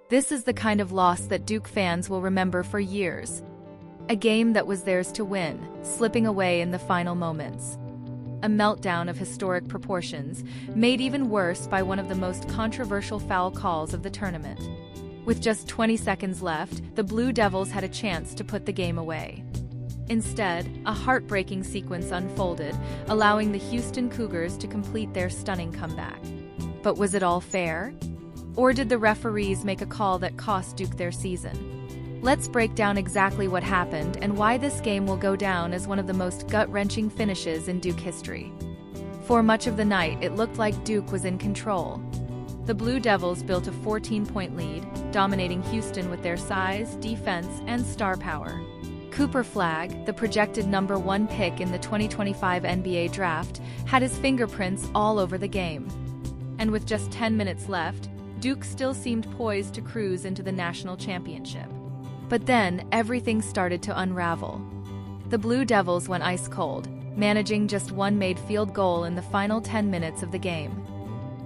This is the kind of loss that Duke fans will remember for years. A game that was theirs to win, slipping away in the final moments. A meltdown of historic proportions, made even worse by one of the most controversial foul calls of the tournament. With just 20 seconds left, the Blue Devils had a chance to put the game away. Instead, a heartbreaking sequence unfolded, allowing the Houston Cougars to complete their stunning comeback. But was it all fair? Or did the referees make a call that cost Duke their season? Let's break down exactly what happened and why this game will go down as one of the most gut-wrenching finishes in Duke history. For much of the night, it looked like Duke was in control. The Blue Devils built a 14-point lead, dominating Houston with their size, defense, and star power. Cooper Flagg, the projected #1 pick in the 2025 NBA draft, had his fingerprints all over the game. And with just 10 minutes left, Duke still seemed poised to cruise into the national championship. But then, everything started to unravel. The Blue Devils went ice cold, managing just one made field goal in the final 10 minutes of the game.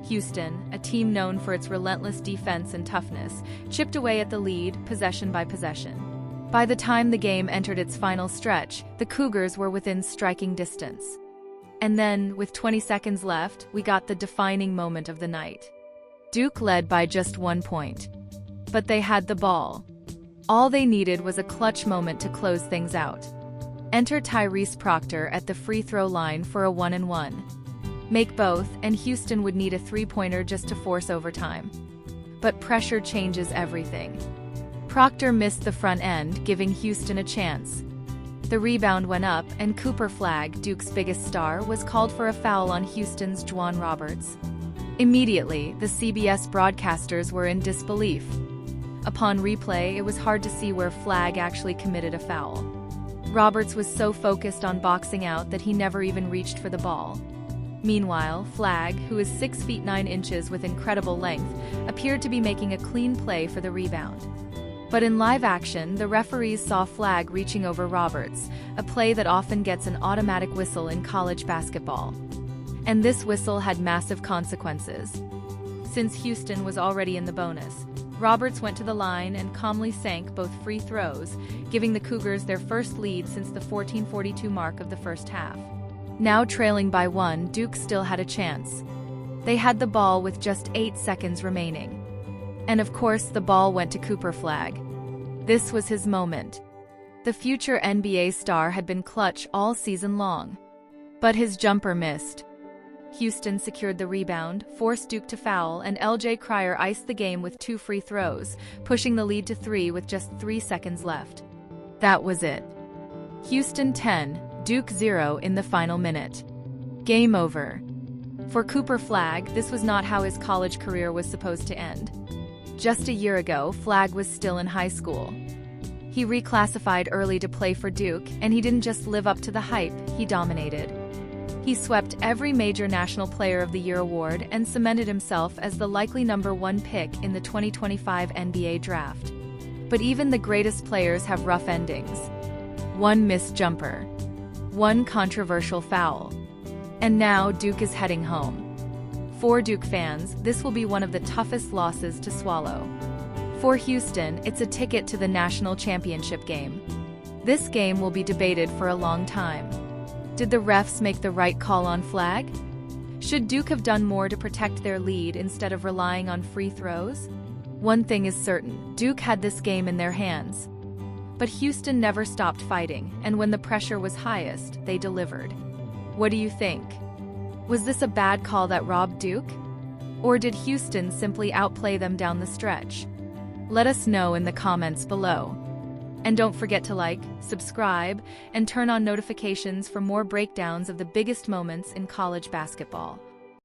Houston, a team known for its relentless defense and toughness, chipped away at the lead, possession by possession. By the time the game entered its final stretch, the Cougars were within striking distance. And then, with 20 seconds left, we got the defining moment of the night. Duke led by just 1 point. But they had the ball. All they needed was a clutch moment to close things out. Enter Tyrese Proctor at the free throw line for a 1-and-1. Make both, and Houston would need a three-pointer just to force overtime. But pressure changes everything. Proctor missed the front end, giving Houston a chance. The rebound went up, and Cooper Flagg, Duke's biggest star, was called for a foul on Houston's Juwan Roberts. Immediately, the CBS broadcasters were in disbelief. Upon replay, it was hard to see where Flagg actually committed a foul. Roberts was so focused on boxing out that he never even reached for the ball. Meanwhile, Flagg, who is 6 feet 9 inches with incredible length, appeared to be making a clean play for the rebound. But in live action, the referees saw Flagg reaching over Roberts, a play that often gets an automatic whistle in college basketball. And this whistle had massive consequences. Since Houston was already in the bonus, Roberts went to the line and calmly sank both free throws, giving the Cougars their first lead since the 14:42 mark of the first half. Now trailing by 1, Duke still had a chance. They had the ball with just 8 seconds remaining. And of course, the ball went to Cooper Flagg. This was his moment. The future NBA star had been clutch all season long. But his jumper missed. Houston secured the rebound, forced Duke to foul, and LJ Cryer iced the game with 2 free throws, pushing the lead to 3 with just 3 seconds left. That was it. Houston 10, Duke 0 in the final minute. Game over. For Cooper Flagg, this was not how his college career was supposed to end. Just a year ago, Flagg was still in high school. He reclassified early to play for Duke, and he didn't just live up to the hype, he dominated. He swept every major National Player of the Year award and cemented himself as the likely #1 pick in the 2025 NBA draft. But even the greatest players have rough endings. One missed jumper. One controversial foul. And now Duke is heading home. For Duke fans, this will be one of the toughest losses to swallow. For Houston, it's a ticket to the national championship game. This game will be debated for a long time. Did the refs make the right call on Flagg? Should Duke have done more to protect their lead instead of relying on free throws? One thing is certain, Duke had this game in their hands. But Houston never stopped fighting, and when the pressure was highest, they delivered. What do you think? Was this a bad call that robbed Duke? Or did Houston simply outplay them down the stretch? Let us know in the comments below. And don't forget to like, subscribe, and turn on notifications for more breakdowns of the biggest moments in college basketball.